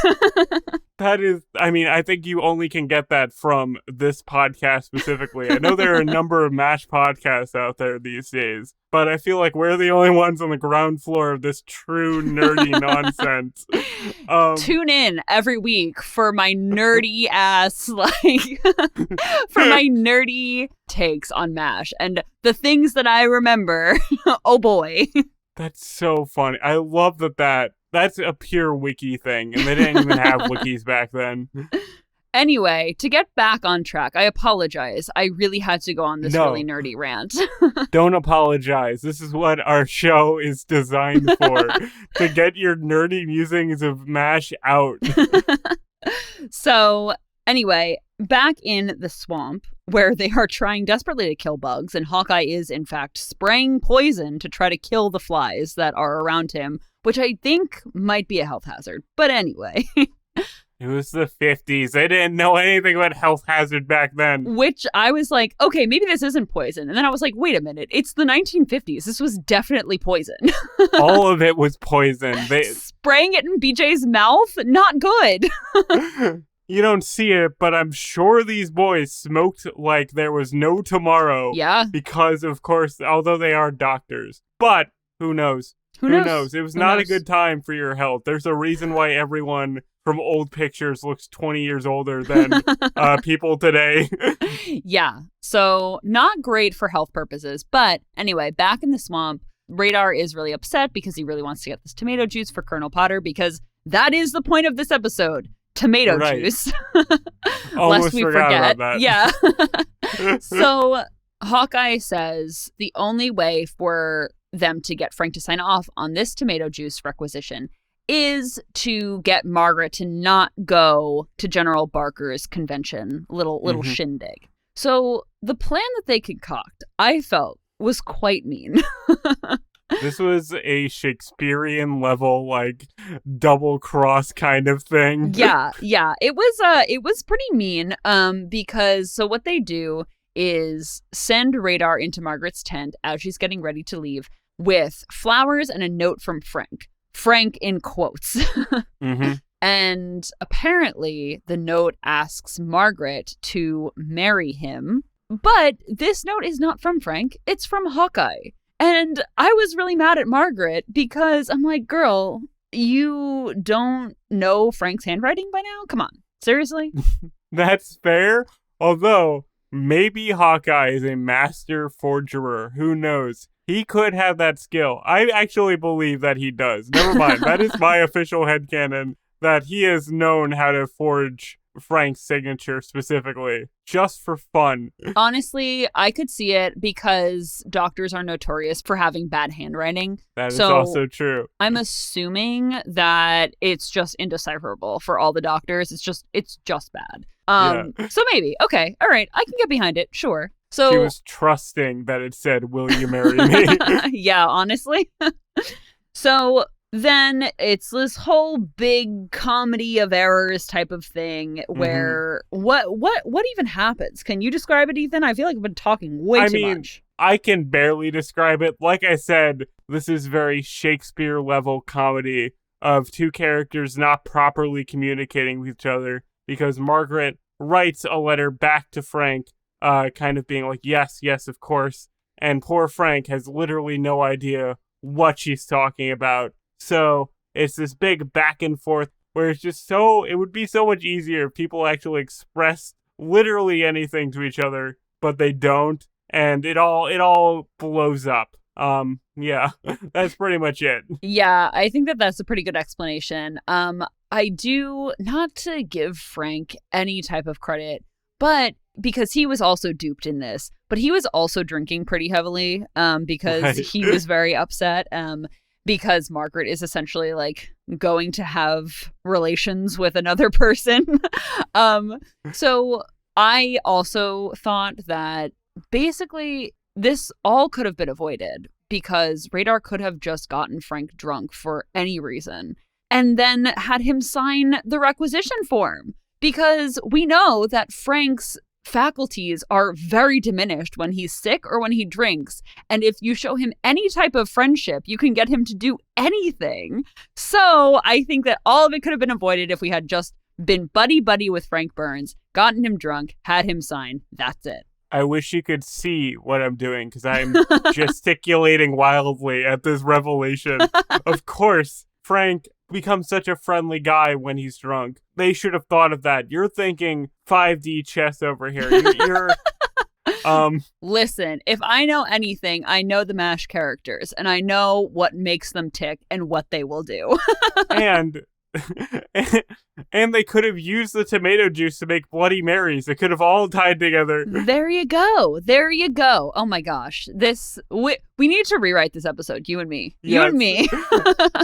That is, I mean, I think you only can get that from this podcast specifically. I know there are a number of MASH podcasts out there these days, but I feel like we're the only ones on the ground floor of this true nerdy nonsense. Tune in every week for my nerdy ass, like, for my nerdy takes on MASH and the things that I remember. Oh boy. That's so funny. I love that's a pure wiki thing, and they didn't even have wikis back then. Anyway, to get back on track, I apologize. I really had to go on this really nerdy rant. Don't apologize. This is what our show is designed for, to get your nerdy musings of MASH out. So, anyway, back in the swamp, where they are trying desperately to kill bugs, and Hawkeye is, in fact, spraying poison to try to kill the flies that are around him, which I think might be a health hazard. But anyway. It was the 50s. They didn't know anything about health hazard back then. Which I was like, okay, maybe this isn't poison. And then I was like, wait a minute. It's the 1950s. This was definitely poison. All of it was poison. Spraying it in BJ's mouth? Not good. You don't see it, but I'm sure these boys smoked like there was no tomorrow. Yeah. Because, of course, although they are doctors. But who knows? Who knows? It was not a good time for your health. There's a reason why everyone from old pictures looks 20 years older than people today. Yeah. So not great for health purposes. But anyway, back in the swamp, Radar is really upset because he really wants to get this tomato juice for Colonel Potter, because that is the point of this episode. Tomato juice. Lest we forget. About that. Yeah. So Hawkeye says the only way for them to get Frank to sign off on this tomato juice requisition is to get Margaret to not go to General Barker's convention, little shindig. So the plan that they concoct, I felt, was quite mean. This was a Shakespearean level, like, double cross kind of thing. Yeah. It was pretty mean, because so what they do is send Radar into Margaret's tent as she's getting ready to leave with flowers and a note from Frank. Frank in quotes. Mm-hmm. And apparently the note asks Margaret to marry him. But this note is not from Frank. It's from Hawkeye. And I was really mad at Margaret because I'm like, girl, you don't know Frank's handwriting by now? Come on. Seriously? That's fair. Although, maybe Hawkeye is a master forgerer. Who knows? He could have that skill. I actually believe that he does. Never mind. That is my official headcanon, that he has known how to forge Frank's signature specifically, just for fun. Honestly, I could see it because doctors are notorious for having bad handwriting. That is also true. I'm assuming that it's just indecipherable for all the doctors. It's just bad. So maybe. Okay. All right. I can get behind it. Sure. So she was trusting that it said, "Will you marry me?" Yeah, honestly. So then it's this whole big comedy of errors type of thing where what even happens? Can you describe it, Ethan? I feel like I've been talking way too much. I can barely describe it. Like I said, this is very Shakespeare level comedy of two characters not properly communicating with each other because Margaret writes a letter back to Frank, kind of being like, yes, of course. And poor Frank has literally no idea what she's talking about. So it's this big back and forth where it's just it would be so much easier if people actually expressed literally anything to each other, but they don't. And it all blows up. Yeah, that's pretty much it. Yeah, I think that's a pretty good explanation. I do, not to give Frank any type of credit, but because he was also duped in this, but he was also drinking pretty heavily, because he was very upset, because Margaret is essentially like going to have relations with another person. So I also thought that basically this all could have been avoided because Radar could have just gotten Frank drunk for any reason and then had him sign the requisition form, because we know that Frank's faculties are very diminished when he's sick or when he drinks. And if you show him any type of friendship, you can get him to do anything. So I think that all of it could have been avoided if we had just been buddy-buddy with Frank Burns, gotten him drunk, had him sign. That's it. I wish you could see what I'm doing because I'm gesticulating wildly at this revelation. Of course, Frank becomes such a friendly guy when he's drunk. They should have thought of that. You're thinking 5D chess over here. You're Listen, if I know anything, I know the MASH characters, and I know what makes them tick and what they will do. And they could have used the tomato juice to make Bloody Marys. It could have all tied together. There you go. There you go. Oh my gosh. We need to rewrite this episode, you and me. You and me.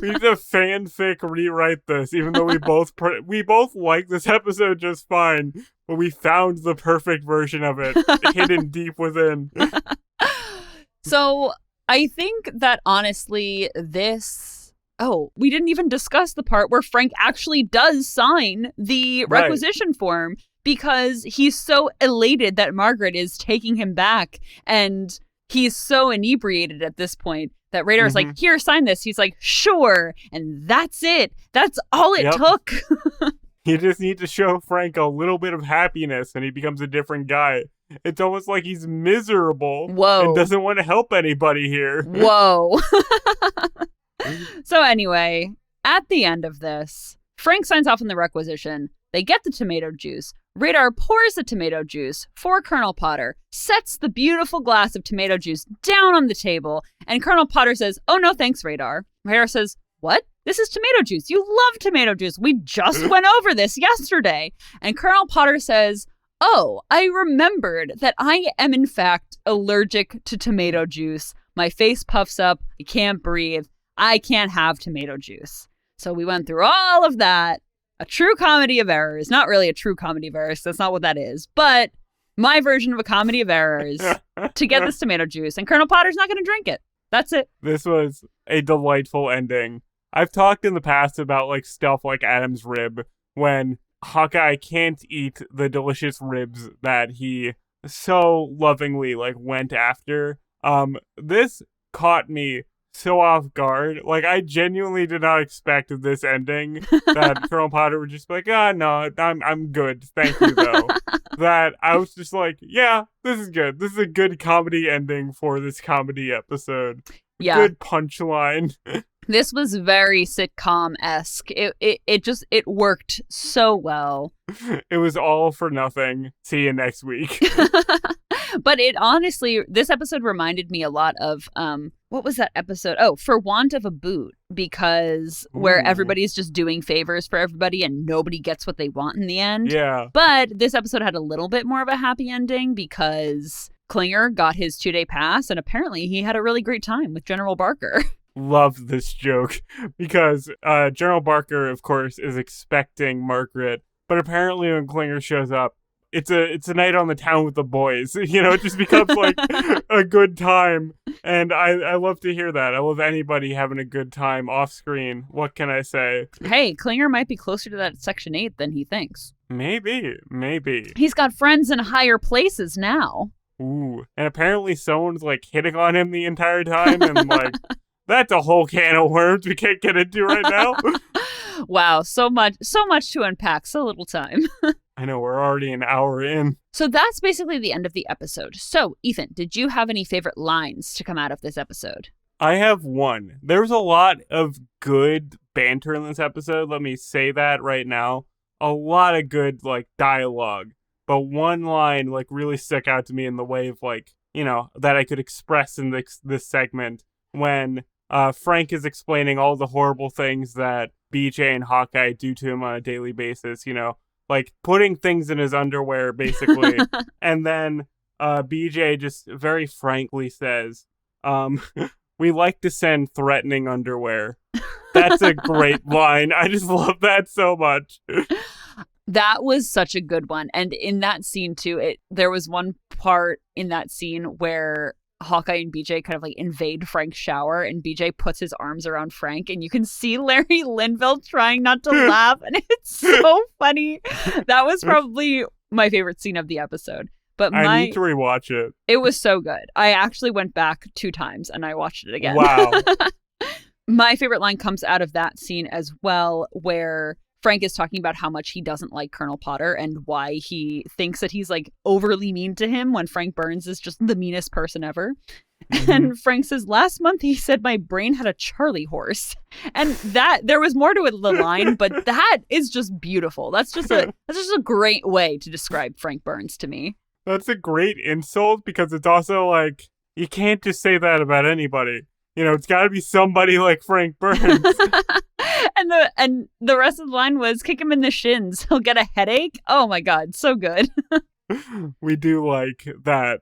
We need to fanfic rewrite this, even though we both like this episode just fine, but we found the perfect version of it hidden deep within. So I think that honestly, we didn't even discuss the part where Frank actually does sign the requisition form because he's so elated that Margaret is taking him back, and he's so inebriated at this point that Radar's like, here, sign this. He's like, sure. And that's it. That's all it took. You just need to show Frank a little bit of happiness and he becomes a different guy. It's almost like he's miserable and doesn't want to help anybody here. Whoa. So anyway, at the end of this, Frank signs off on the requisition. They get the tomato juice. Radar pours the tomato juice for Colonel Potter, sets the beautiful glass of tomato juice down on the table, and Colonel Potter says, "Oh, no, thanks, Radar." Radar says, "What? This is tomato juice. You love tomato juice. We just went over this yesterday." And Colonel Potter says, "Oh, I remembered that I am in fact allergic to tomato juice. My face puffs up. I can't breathe. I can't have tomato juice." So we went through all of that. A true comedy of errors. Not really a true comedy of errors. That's not what that is. But my version of a comedy of errors to get this tomato juice. And Colonel Potter's not going to drink it. That's it. This was a delightful ending. I've talked in the past about like stuff like Adam's rib when Hawkeye can't eat the delicious ribs that he so lovingly like went after. This caught me so off guard. Like, I genuinely did not expect this ending that Colonel Potter would just be like, no, I'm good. Thank you, though. That I was just like, yeah, this is good. This is a good comedy ending for this comedy episode. Yeah. Good punchline. This was very sitcom-esque. It worked so well. It was all for nothing. See you next week. But it honestly, this episode reminded me a lot of, what was that episode? Oh, For Want of a Boot, because where everybody's just doing favors for everybody and nobody gets what they want in the end. Yeah. But this episode had a little bit more of a happy ending because Klinger got his 2-day pass and apparently he had a really great time with General Barker. Love this joke because General Barker, of course, is expecting Margaret, but apparently when Klinger shows up, it's a night on the town with the boys. You know, it just becomes like a good time, and I love to hear that. I love anybody having a good time off screen. What can I say? Hey, Klinger might be closer to that Section 8 than he thinks. Maybe. He's got friends in higher places now. Ooh, and apparently someone's like hitting on him the entire time, and like. That's a whole can of worms we can't get into right now. Wow, so much to unpack, so little time. I know, we're already an hour in. So that's basically the end of the episode. So, Ethan, did you have any favorite lines to come out of this episode? I have one. There's a lot of good banter in this episode. Let me say that right now. A lot of good, like, dialogue. But one line, like, really stuck out to me in the way of, like, you know, that I could express in this segment when Frank is explaining all the horrible things that BJ and Hawkeye do to him on a daily basis, you know, like putting things in his underwear, basically. And then BJ just very frankly says, we like to send threatening underwear. That's a great line. I just love that so much. That was such a good one. And in that scene, too, there was one part in that scene where Hawkeye and BJ kind of like invade Frank's shower and BJ puts his arms around Frank and you can see Larry Linville trying not to laugh and it's so funny. That was probably my favorite scene of the episode. But I need to rewatch it. It was so good. I actually went back 2 times and I watched it again. Wow. My favorite line comes out of that scene as well, where Frank is talking about how much he doesn't like Colonel Potter and why he thinks that he's like overly mean to him when Frank Burns is just the meanest person ever. Mm-hmm. And Frank says, last month he said my brain had a Charlie horse. And that there was more to it, the line, but that is just beautiful. That's just a great way to describe Frank Burns to me. That's a great insult because it's also like, you can't just say that about anybody. You know, it's got to be somebody like Frank Burns. And the rest of the line was, kick him in the shins. He'll get a headache. Oh, my God. So good. We do like that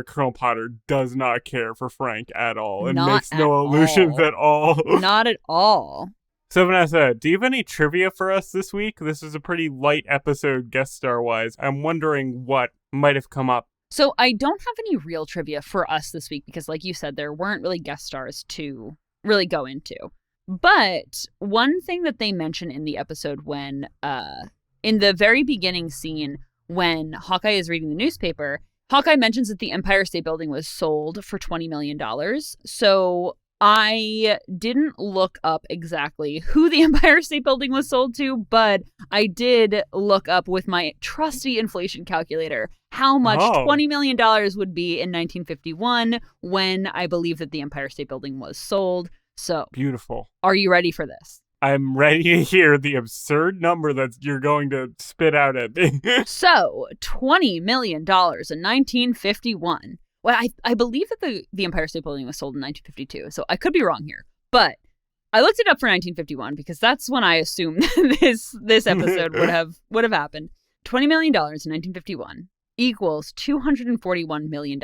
Colonel Potter does not care for Frank at all and not makes no illusions at all. Not at all. So, Vanessa, do you have any trivia for us this week? This is a pretty light episode guest star-wise. I'm wondering what might have come up. So I don't have any real trivia for us this week because, like you said, there weren't really guest stars to really go into. But one thing that they mention in the episode when, in the very beginning scene, when Hawkeye is reading the newspaper, Hawkeye mentions that the Empire State Building was sold for $20 million. So I didn't look up exactly who the Empire State Building was sold to, but I did look up with my trusty inflation calculator how much $20 million would be in 1951 when I believe that the Empire State Building was sold. So beautiful. Are you ready for this? I'm ready to hear the absurd number that you're going to spit out at me. So, $20 million in 1951. Well, I believe that the Empire State Building was sold in 1952, so I could be wrong here. But I looked it up for 1951 because that's when I assumed this episode would have happened. $20 million in 1951 equals $241 million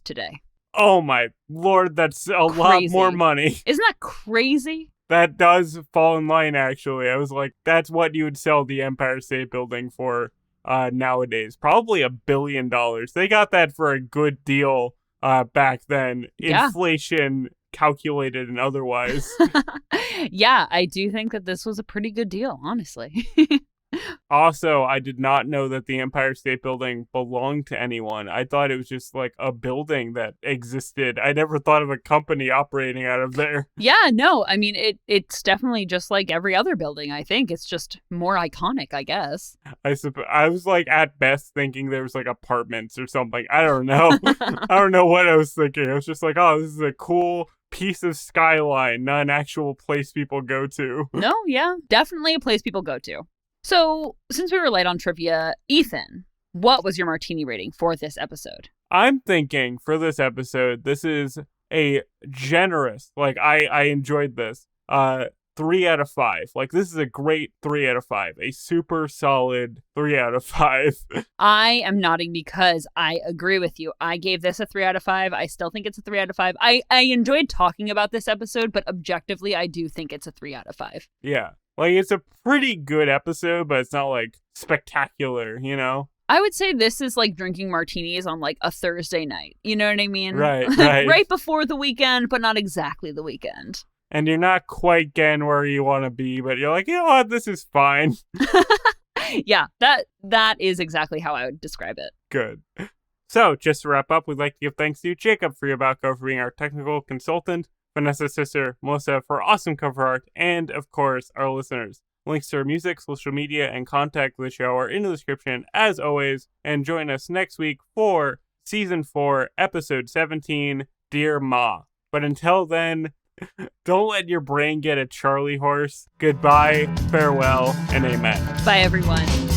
today. Oh my Lord, that's a lot more money. Isn't that crazy? That does fall in line, actually. I was like, that's what you would sell the Empire State Building for nowadays. Probably $1 billion. They got that for a good deal back then. Yeah. Inflation calculated and otherwise. Yeah, I do think that this was a pretty good deal, honestly. Also, I did not know that the Empire State Building belonged to anyone. I thought it was just like a building that existed. I never thought of a company operating out of there. Yeah, no, I mean, it's definitely just like every other building, I think. It's just more iconic, I guess. I was like at best thinking there was like apartments or something. I don't know. I don't know what I was thinking. I was just like, oh, this is a cool piece of skyline, not an actual place people go to. No, yeah, definitely a place people go to. So, since we were late on trivia, Ethan, what was your martini rating for this episode? I'm thinking for this episode, this is a generous, like I enjoyed this, 3 out of 5. Like this is a great 3 out of 5, a super solid 3 out of 5. I am nodding because I agree with you. I gave this a 3 out of 5. I still think it's a 3 out of 5. I enjoyed talking about this episode, but objectively, I do think it's a 3 out of 5. Yeah. Like, it's a pretty good episode, but it's not, like, spectacular, you know? I would say this is like drinking martinis on, like, a Thursday night. You know what I mean? Right. Right before the weekend, but not exactly the weekend. And you're not quite getting where you want to be, but you're like, you know what? This is fine. Yeah, that is exactly how I would describe it. Good. So, just to wrap up, we'd like to give thanks to Jacob Friabauko for being our technical consultant, Vanessa's sister, Melissa, for awesome cover art, and, of course, our listeners. Links to our music, social media, and contact the show are in the description, as always, and join us next week for Season 4, Episode 17, Dear Ma. But until then, don't let your brain get a Charlie horse. Goodbye, farewell, and amen. Bye, everyone.